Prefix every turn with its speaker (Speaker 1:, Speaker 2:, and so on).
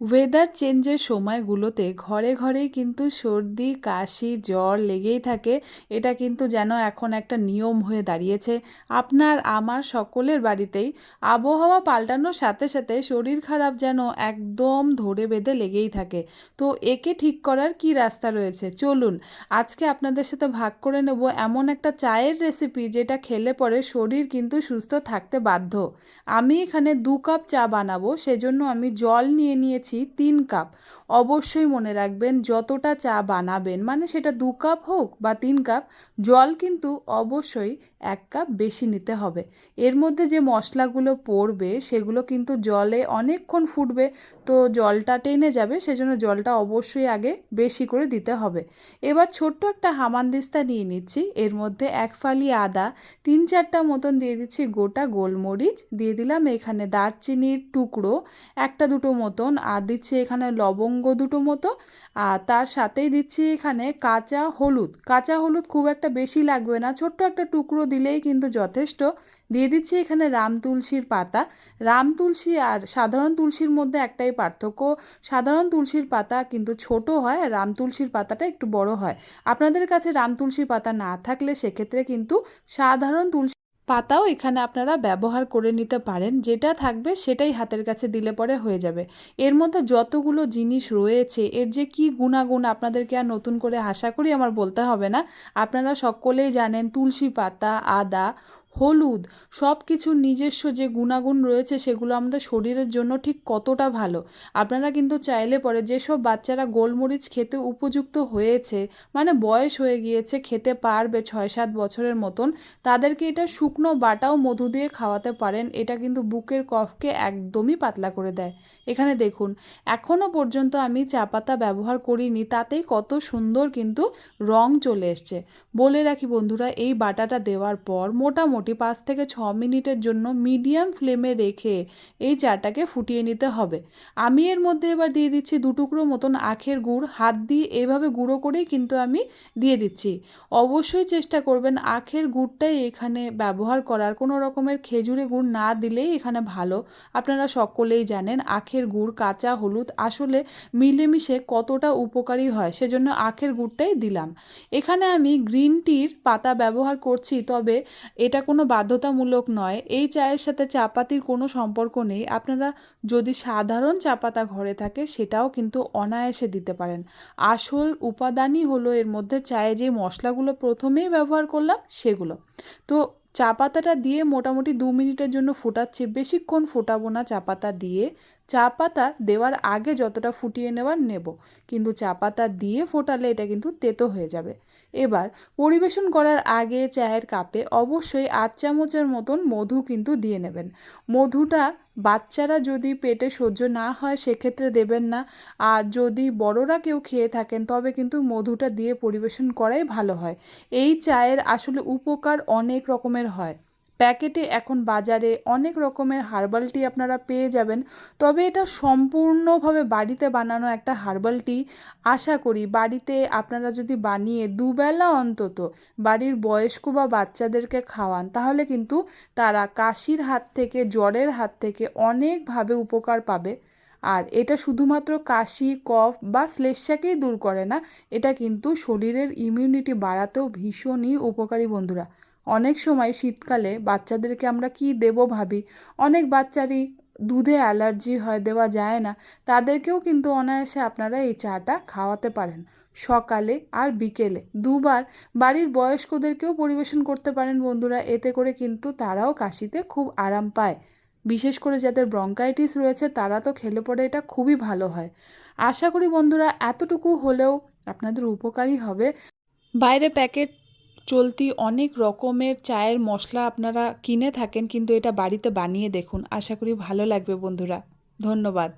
Speaker 1: Weather চেঞ্জের সময়গুলোতে ঘরে ঘরেই কিন্তু সর্দি কাশি জ্বর লেগেই থাকে। এটা কিন্তু যেন এখন একটা নিয়ম হয়ে দাঁড়িয়েছে আপনার আমার সকলের বাড়িতেই। আবহাওয়া পাল্টানোর সাথে সাথে শরীর খারাপ যেন একদম ধরে বেঁধে লেগেই থাকে। তো একে ঠিক করার কি রাস্তা রয়েছে, চলুন আজকে আপনাদের সাথে ভাগ করে নেব এমন একটা চায়ের রেসিপি যেটা খেলে পরে শরীর কিন্তু সুস্থ থাকতে বাধ্য। আমি এখানে 2 কাপ চা বানাবো, সেজন্য আমি জল নিয়েছি 3 কাপ। অবশ্যই মনে রাখবেন যতটা চা বানাবেন মানে সেটা 2 কাপ হোক বা 3 কাপ, জল কিন্তু অবশ্যই 1 কাপ বেশি নিতে হবে। এর মধ্যে যে মশলাগুলো পড়বে সেগুলো কিন্তু জলে অনেকক্ষণ ফুটবে, তো জলটা টেনে যাবে, সেজন্য জলটা অবশ্যই আগে বেশি করে দিতে হবে। এবার ছোট্ট একটা হামানদিস্তা নিয়ে নিচ্ছি, এর মধ্যে 1 ফালি আদা, 3-4টা মতন দিয়ে দিচ্ছি গোটা গোলমরিচ, দিয়ে দিলাম এখানে দারচিনির টুকরো 1-2 মতন, আর দিচ্ছি এখানে লবঙ্গ 2 মতো, আর তার সাথেই দিচ্ছি এখানে কাঁচা হলুদ। কাঁচা হলুদ খুব একটা বেশি লাগবে না, ছোট্ট একটা টুকরো দিলেই কিন্তু যথেষ্ট। দিয়ে দিচ্ছি এখানে রাম তুলসীর পাতা। রাম তুলসী আর সাধারণ তুলসীর মধ্যে একটাই পার্থক্য, সাধারণ তুলসীর পাতা কিন্তু ছোট হয় আর রাম তুলসীর পাতাটা একটু বড় হয়। আপনাদের কাছে রাম তুলসী পাতা না থাকলে সেক্ষেত্রে কিন্তু সাধারণ তুলসী পাতাও এখানে আপনারা ব্যবহার করে নিতে পারেন, যেটা থাকবে সেটাই হাতের কাছে দিলে পরে হয়ে যাবে। এর মধ্যে যতগুলো জিনিস রয়েছে এর যে কি গুণাগুণ আপনাদেরকে আর নতুন করে আশা করি আমার বলতে হবে না, আপনারা সকলেই জানেন। তুলসী পাতা, আদা, হলুদ, সব কিছুর নিজস্ব যে গুণাগুণ রয়েছে সেগুলো আমাদের শরীরের জন্য ঠিক কতটা ভালো। আপনারা কিন্তু চাইলে পরে যেসব বাচ্চারা গোলমরিচ খেতে উপযুক্ত হয়েছে মানে বয়স হয়ে গিয়েছে, খেতে পারবে 6-7 বছরের মতন, তাদেরকে এটা শুকনো বাটাও মধু দিয়ে খাওয়াতে পারেন। এটা কিন্তু বুকের কফকে একদমই পাতলা করে দেয়। এখানে দেখুন এখনও পর্যন্ত আমি চা পাতা ব্যবহার করিনি, তাতেই কত সুন্দর কিন্তু রং চলে এসছে। বলে রাখি বন্ধুরা, এই বাটাটা দেওয়ার পর মোটামুটি 5 থেকে 6 মিনিটের জন্য মিডিয়াম ফ্লেমে রেখে এই চাটাকে ফুটিয়ে নিতে হবে। আমি এর মধ্যে এবার দিয়ে দিচ্ছি 2 টুকরো মতন আখের গুড়, হাত দিয়ে এভাবে গুঁড়ো করেই কিন্তু আমি দিয়ে দিচ্ছি। অবশ্যই চেষ্টা করবেন আখের গুড়টাই এখানে ব্যবহার করার, কোনো রকমের খেজুরে গুড় না দিলেই এখানে ভালো। আপনারা সকলেই জানেন আখের গুড় কাঁচা হলুদ আসলে মিলেমিশে কতটা উপকারী হয়, সেজন্য আখের গুড়টাই দিলাম। এখানে আমি গ্রিন টির পাতা ব্যবহার করছি, তবে এটা কোনো বাধ্যতামূলক নয়। এই চায়ের সাথে চা পাতির কোনো সম্পর্ক নেই। আপনারা যদি সাধারণ চা পাতা ঘরে থাকে সেটাও কিন্তু অনায়াসে দিতে পারেন। আসল উপাদানই হলো এর মধ্যে চায়ে যে মশলাগুলো প্রথমেই ব্যবহার করলাম সেগুলো। তো চা পাতাটা দিয়ে মোটামুটি 2 মিনিটের জন্য ফোটাচ্ছি, বেশিক্ষণ ফোটাবো না চা পাতা দিয়ে। চা পাতা দেওয়ার আগে যতটা ফুটিয়ে নেওয়ার নেব, কিন্তু চা পাতা দিয়ে ফোটালে এটা কিন্তু তেতো হয়ে যাবে। এবার পরিবেশন করার আগে চায়ের কাপে অবশ্যই 8 চামচের মতন মধু কিন্তু দিয়ে নেবেন। মধুটা বাচ্চারা যদি পেটে সহ্য না হয় সেক্ষেত্রে দেবেন না, আর যদি বড়রা কেউ খেয়ে থাকেন তবে কিন্তু মধুটা দিয়ে পরিবেশন করাই ভালো হয়। এই চায়ের আসলে উপকার অনেক রকমের হয়। প্যাকেটে এখন বাজারে অনেক রকমের হার্বাল টি আপনারা পেয়ে যাবেন, তবে এটা সম্পূর্ণভাবে বাড়িতে বানানো একটা হার্বাল টি। আশা করি বাড়িতে আপনারা যদি বানিয়ে দুবেলা অন্তত বাড়ির বয়স্ক বা বাচ্চাদেরকে খাওয়ান তাহলে কিন্তু তারা কাশির হাত থেকে জ্বরের হাত থেকে অনেকভাবে উপকার পাবে। আর এটা শুধুমাত্র কাশি কফ বা শ্লেষ্মাকেই দূর করে না, এটা কিন্তু শরীরের ইমিউনিটি বাড়াতেও ভীষণই উপকারী বন্ধুরা। অনেক সময় শীতকালে বাচ্চাদেরকে আমরা কি দেব ভাবি, অনেক বাচ্চারই দুধে অ্যালার্জি হয়, দেওয়া যায় না, তাদেরকেও কিন্তু অনায়াসে আপনারা এই চাটা খাওয়াতে পারেন। সকালে আর বিকেলে দুবার বাড়ির বয়স্কদেরকেও পরিবেশন করতে পারেন বন্ধুরা, এতে করে কিন্তু তারাও কাশিতে খুব আরাম পায়। বিশেষ করে যাদের ব্রঙ্কাইটিস রয়েছে তারা তো খেলে পরে এটা খুবই ভালো হয়। আশা করি বন্ধুরা এতটুকু হলেও আপনাদের উপকারী হবে। বাইরে প্যাকেট চলতি অনেক রকমের চায়ের মশলা আপনারা কিনে থাকেন, কিন্তু এটা বাড়িতে বানিয়ে দেখুন, আশা করি ভালো লাগবে বন্ধুরা। ধন্যবাদ।